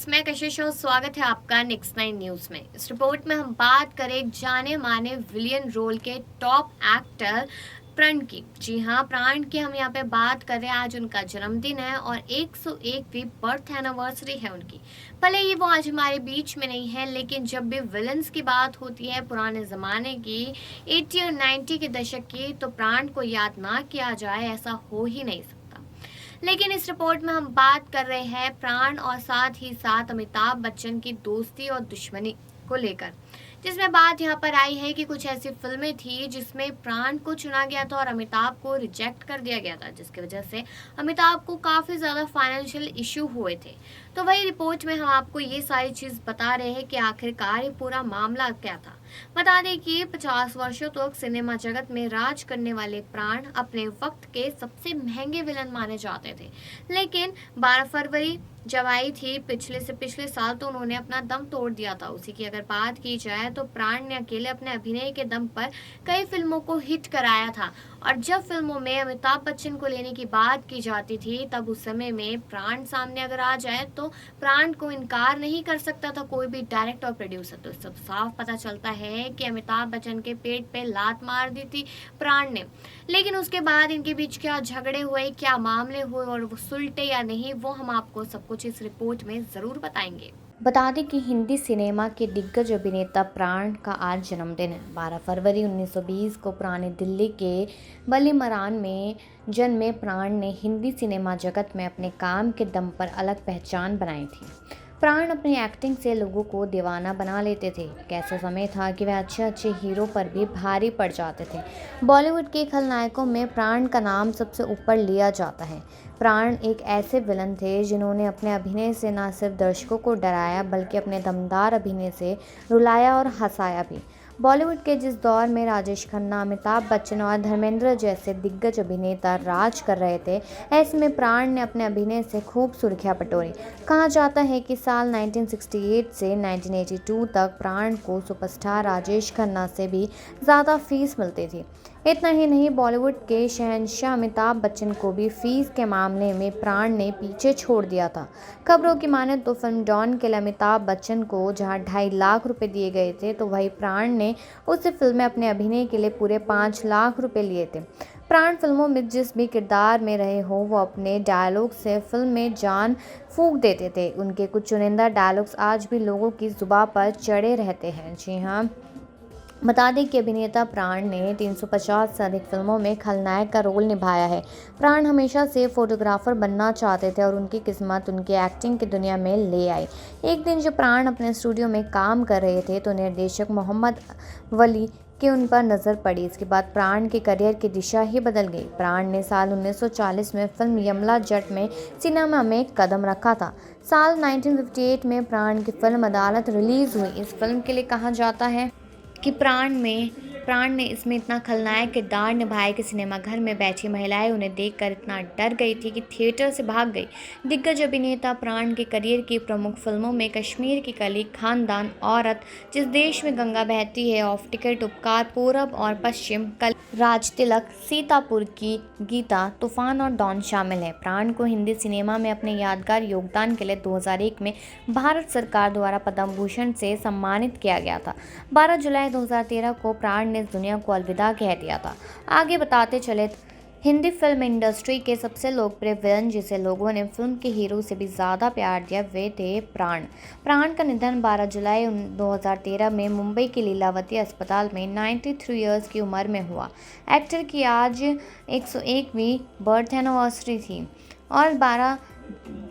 Friends, मैं कशिश और स्वागत है आपका नेक्स्ट नाइन न्यूज़ में। इस रिपोर्ट में हम बात करें एक जाने माने विलियन रोल के टॉप एक्टर प्राण की। जी हाँ, प्राण की हम यहाँ पे बात कर रहे हैं। आज उनका जन्मदिन है और 101वीं बर्थ एनिवर्सरी है उनकी। भले ही वो आज हमारे बीच में नहीं है, लेकिन जब भी विलन्स की बात होती है पुराने ज़माने की 80 और 90 के दशक की, तो प्राण को याद ना किया जाए ऐसा हो ही नहीं सकता। लेकिन इस रिपोर्ट में हम बात कर रहे हैं प्राण और साथ ही साथ अमिताभ बच्चन की दोस्ती और दुश्मनी को लेकर, जिसमें बात यहाँ पर आई है कि कुछ ऐसी फिल्में थी जिसमें प्राण को चुना गया था और अमिताभ को रिजेक्ट कर दिया गया था, जिसकी वजह से अमिताभ को काफ़ी ज़्यादा फाइनेंशियल इशू हुए थे। तो वही रिपोर्ट में हम आपको ये सारी चीज़ बता रहे हैं कि आखिरकार ये पूरा मामला क्या था। बता दें कि 50 वर्षों तक सिनेमा जगत में राज करने वाले प्राण अपने वक्त के सबसे महंगे विलन माने जाते थे, लेकिन 12 फरवरी जब आई थी पिछले साल, तो उन्होंने अपना दम तोड़ दिया था। उसी की अगर बात की जाए तो प्राण ने अकेले अपने अभिनय के दम पर कई फिल्मों को हिट कराया था, और जब फिल्मों में अमिताभ बच्चन को लेने की बात की जाती थी, तब उस समय में प्राण सामने अगर आ जाए तो प्राण को इनकार नहीं कर सकता था कोई भी डायरेक्टर और प्रोड्यूसर। तो इससे साफ पता चलता है कि अमिताभ बच्चन के पेट पे लात मार दी थी प्राण ने। लेकिन उसके बाद इनके बीच क्या झगड़े हुए, क्या मामले हुए और वो सुलटे या नहीं, वो हम आपको सब कुछ इस रिपोर्ट में ज़रूर बताएंगे। बता दें कि हिंदी सिनेमा के दिग्गज अभिनेता प्राण का आज जन्मदिन है। 12 फरवरी 1920 को पुरानी दिल्ली के बलीमरान में जन्मे प्राण ने हिंदी सिनेमा जगत में अपने काम के दम पर अलग पहचान बनाई थी। प्राण अपनी एक्टिंग से लोगों को दीवाना बना लेते थे। एक ऐसा समय था कि वह अच्छे अच्छे हीरो पर भी भारी पड़ जाते थे। बॉलीवुड के खलनायकों में प्राण का नाम सबसे ऊपर लिया जाता है। प्राण एक ऐसे विलन थे जिन्होंने अपने अभिनय से न सिर्फ दर्शकों को डराया, बल्कि अपने दमदार अभिनय से रुलाया और हंसाया भी। बॉलीवुड के जिस दौर में राजेश खन्ना, अमिताभ बच्चन और धर्मेंद्र जैसे दिग्गज अभिनेता राज कर रहे थे, ऐसे में प्राण ने अपने अभिनय से खूब सुर्खियां बटोरी। कहा जाता है कि साल 1968 से 1982 तक प्राण को सुपरस्टार राजेश खन्ना से भी ज़्यादा फीस मिलती थी। इतना ही नहीं, बॉलीवुड के शहंशाह अमिताभ बच्चन को भी फीस के मामले में प्राण ने पीछे छोड़ दिया था। खबरों की माने तो फिल्म डॉन के लिए अमिताभ बच्चन को जहां 2.5 लाख रुपए दिए गए थे, तो वही प्राण ने उस फिल्म में अपने अभिनय के लिए पूरे 5 लाख रुपए लिए थे। प्राण फिल्मों में जिस भी किरदार में रहे हो, वो अपने डायलॉग से फिल्म में जान फूंक देते थे। उनके कुछ चुनिंदा डायलॉग्स आज भी लोगों की जुबान पर चढ़े रहते हैं। जी हाँ, बता दें कि अभिनेता प्राण ने 350 से अधिक फिल्मों में खलनायक का रोल निभाया है। प्राण हमेशा से फोटोग्राफर बनना चाहते थे और उनकी किस्मत उनकी एक्टिंग की दुनिया में ले आई। एक दिन जब प्राण अपने स्टूडियो में काम कर रहे थे, तो निर्देशक मोहम्मद वली की उन पर नज़र पड़ी। इसके बाद प्राण के करियर की दिशा ही बदल गई। प्राण ने साल 1940 में फिल्म यमला जट में सिनेमा में कदम रखा था। साल 1958 में प्राण की फिल्म अदालत रिलीज़ हुई। इस फिल्म के लिए कहा जाता है कि प्राण ने इसमें इतना खलनायक किरदार निभाया कि सिनेमा घर में बैठी महिलाएं उन्हें देखकर इतना डर गई थी कि थिएटर से भाग गई। दिग्गज अभिनेता प्राण के करियर की प्रमुख फिल्मों में कश्मीर की कली, खानदान, औरत, जिस देश में गंगा बहती है, ऑफ टिकट, उपकार, पूरब और पश्चिम, राज तिलक, सीतापुर की गीता, तूफान और डॉन शामिल है। प्राण को हिंदी सिनेमा में अपने यादगार योगदान के लिए 2001 में भारत सरकार द्वारा पद्म भूषण से सम्मानित किया गया था। 12 जुलाई 2013 को प्राण ने इस दुनिया को अलविदा कह दिया था। आगे बताते चले, हिंदी फिल्म इंडस्ट्री के सबसे लोकप्रिय विलन जिसे लोगों ने फिल्म के हीरो से भी ज़्यादा प्यार दिया, वे थे प्राण। प्राण का निधन 12 जुलाई 2013 में मुंबई के लीलावती अस्पताल में 93 ईयर्स की उम्र में हुआ। एक्टर की आज 101वीं बर्थ एनिवर्सरी थी और 12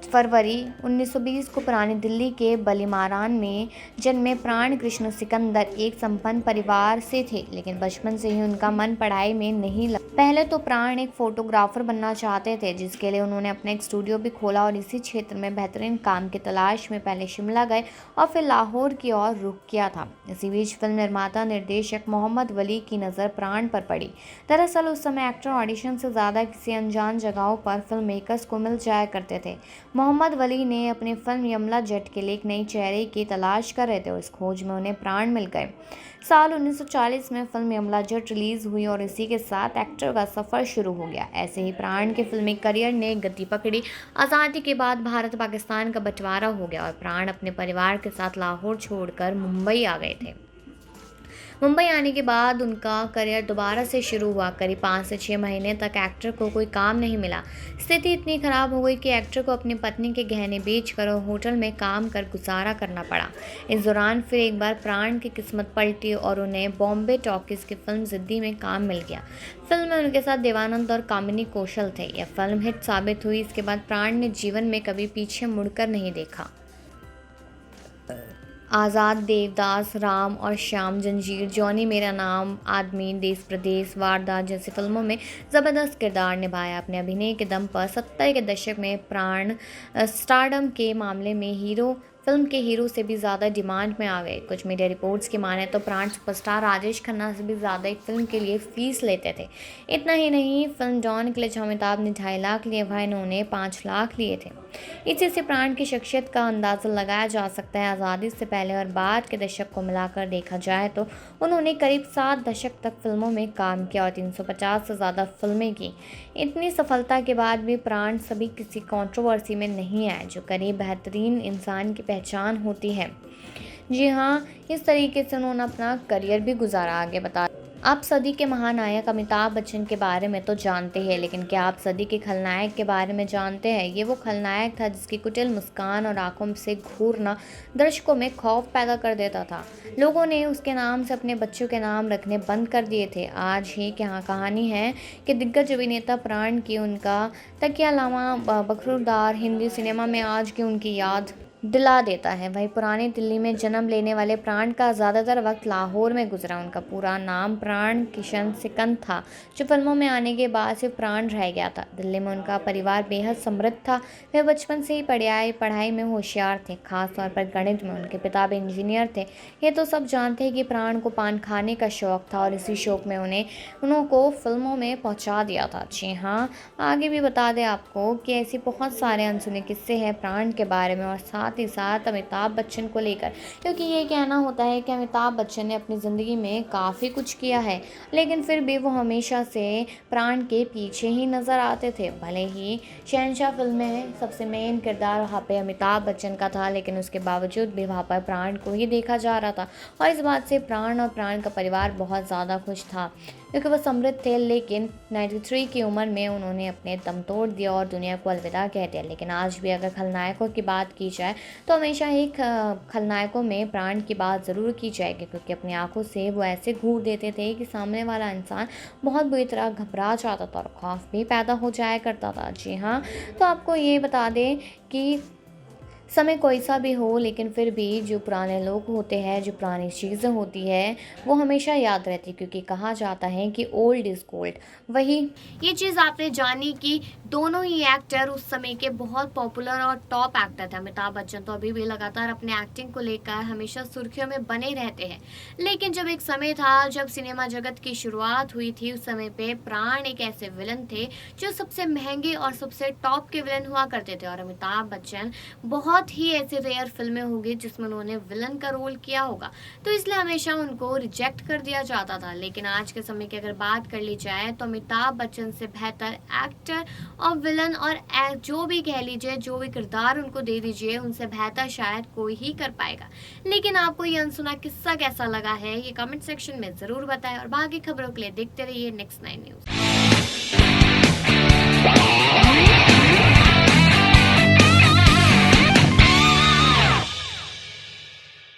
फरवरी 1920 को पुरानी दिल्ली के बलीमारान में जन्मे प्राण कृष्ण सिकंदर एक संपन्न परिवार से थे, लेकिन बचपन से ही उनका मन पढ़ाई में नहीं लगा। पहले तो प्राण एक फोटोग्राफर बनना चाहते थे, जिसके लिए उन्होंने अपना एक स्टूडियो भी खोला और इसी क्षेत्र में बेहतरीन काम की तलाश में पहले शिमला गए और फिर लाहौर की ओर रुख किया था। इसी बीच फिल्म निर्माता निर्देशक मोहम्मद वली की नज़र प्राण पर पड़ी। दरअसल उस समय एक्टर ऑडिशन से ज़्यादा किसी अनजान जगहों पर फिल्म मेकर्स को मिल जाया करते थे। मोहम्मद वली ने अपनी फिल्म यमला जट के लिए एक नई चेहरे की तलाश कर रहे थे और इस खोज में उन्हें प्राण मिल गए। साल 1940 में फिल्म यमला जट रिलीज हुई और इसी के साथ एक्टर का सफर शुरू हो गया। ऐसे ही प्राण के फिल्मी करियर ने गति पकड़ी। आज़ादी के बाद भारत पाकिस्तान का बंटवारा हो गया और प्राण अपने परिवार के साथ लाहौर छोड़कर मुंबई आ गए थे। मुंबई आने के बाद उनका करियर दोबारा से शुरू हुआ। करीब 5 से 6 महीने तक एक्टर को कोई काम नहीं मिला। स्थिति इतनी खराब हो गई कि एक्टर को अपनी पत्नी के गहने बेचकर और होटल में काम कर गुजारा करना पड़ा। इस दौरान फिर एक बार प्राण की किस्मत पलटी और उन्हें बॉम्बे टॉकीज की फिल्म जिद्दी में काम मिल गया। फिल्म में उनके साथ देवानंद और कामिनी कौशल थे। यह फिल्म हिट साबित हुई। इसके बाद प्राण ने जीवन में कभी पीछे मुड़कर नहीं देखा। आज़ाद, देवदास, राम और श्याम, जंजीर, जॉनी मेरा नाम, आदमी, देश प्रदेश, वारदात जैसी फिल्मों में ज़बरदस्त किरदार निभाया। अपने अभिनय के दम पर 70 के दशक में प्राण स्टारडम के मामले में फिल्म के हीरो से भी ज़्यादा डिमांड में आ गए। कुछ मीडिया रिपोर्ट्स की माने तो प्राण सुपरस्टार राजेश खन्ना से भी ज़्यादा एक फिल्म के लिए फीस लेते थे। इतना ही नहीं, फिल्म डॉन के लिए जहाँ अमिताभ ने 2.5 लाख लिए, वहाँ इन्होंने 5 लाख लिए थे। इसी से प्राण की शख्सियत का अंदाज़ा लगाया जा सकता है। आज़ादी से पहले और बाद के दशक को मिलाकर देखा जाए तो उन्होंने करीब 7 दशक तक फिल्मों में काम किया और 350 से ज़्यादा फिल्में की। इतनी सफलता के बाद भी प्राण सभी किसी कंट्रोवर्सी में नहीं आए, जो करीब बेहतरीन इंसान की पहचान होती है। जी हाँ, इस तरीके से उन्होंने अपना करियर भी गुजारा। आगे बता, आप सदी के महानायक अमिताभ बच्चन के बारे में तो जानते हैं, लेकिन क्या आप सदी के खलनायक के बारे में जानते हैं? ये वो खलनायक था जिसकी कुटिल मुस्कान और आंखों से घूरना दर्शकों में खौफ पैदा कर देता था। लोगों ने उसके नाम से अपने बच्चों के नाम रखने बंद कर दिए थे। आज ही क्या कहानी है कि दिग्गज अभिनेता प्राण की उनका तकिया लामा बखरूदार हिंदी सिनेमा में आज की उनकी याद दिला देता है। वहीं पुरानी दिल्ली में जन्म लेने वाले प्राण का ज़्यादातर वक्त लाहौर में गुजरा। उनका पूरा नाम प्राण किशन सिकंद था, जो फिल्मों में आने के बाद सिर्फ प्राण रह गया था। दिल्ली में उनका परिवार बेहद समृद्ध था। वे बचपन से ही पढ़ाई में होशियार थे, खासतौर पर गणित में। उनके पिता भी इंजीनियर थे। ये तो सब जानते हैं कि प्राण को पान खाने का शौक़ था और इसी शौक़ में उनको फिल्मों में पहुँचा दिया था। जी हाँ, आगे भी बता दें आपको कि ऐसी बहुत सारे अनसुने किस्से हैं प्राण के बारे में और साथ ही साथ अमिताभ बच्चन को लेकर, क्योंकि ये कहना होता है कि अमिताभ बच्चन ने अपनी ज़िंदगी में काफ़ी कुछ किया है, लेकिन फिर भी वो हमेशा से प्राण के पीछे ही नज़र आते थे। भले ही शहंशाह फिल्म में सबसे मेन किरदार वहाँ पे अमिताभ बच्चन का था, लेकिन उसके बावजूद भी वहाँ पर प्राण को ही देखा जा रहा था और इस बात से प्राण और प्राण का परिवार बहुत ज़्यादा खुश था, क्योंकि वो समृद्ध थे। लेकिन 93 की उम्र में उन्होंने अपने दम तोड़ दिया और दुनिया को अलविदा कह दिया। लेकिन आज भी अगर खलनायकों की बात की जाए तो हमेशा ही खलनायकों में प्राण की बात ज़रूर की जाएगी, क्योंकि अपनी आंखों से वो ऐसे घूर देते थे कि सामने वाला इंसान बहुत बुरी तरह घबरा जाता था और खौफ भी पैदा हो जाया करता था। जी हाँ, तो आपको ये बता दें कि समय कोई सा भी हो, लेकिन फिर भी जो पुराने लोग होते हैं, जो पुरानी चीज़ें होती है, वो हमेशा याद रहती, क्योंकि कहा जाता है कि ओल्ड इज़ गोल्ड। वही ये चीज़ आपने जानी कि दोनों ही एक्टर उस समय के बहुत पॉपुलर और टॉप एक्टर थे। अमिताभ बच्चन तो अभी भी लगातार अपने एक्टिंग को लेकर हमेशा सुर्खियों में बने रहते हैं, लेकिन जब एक समय था जब सिनेमा जगत की शुरुआत हुई थी, उस समय पे प्राण एक ऐसे विलन थे जो सबसे महंगे और सबसे टॉप के विलन हुआ करते थे। और अमिताभ बच्चन बहुत ही ऐसे रेयर फिल्में होंगी जिसमें उन्होंने विलन का रोल किया होगा, तो इसलिए हमेशा उनको रिजेक्ट कर दिया जाता था। लेकिन आज के समय की अगर बात कर ली जाए तो अमिताभ बच्चन से बेहतर एक्टर और विलन और जो भी कह लीजिए, जो भी किरदार उनको दे दीजिए, उनसे बेहतर शायद कोई ही कर पाएगा। लेकिन आपको ये अनसुना किस्सा कैसा लगा है, ये कमेंट सेक्शन में ज़रूर बताएं और बाकी खबरों के लिए देखते रहिए नेक्स्ट 9 न्यूज़।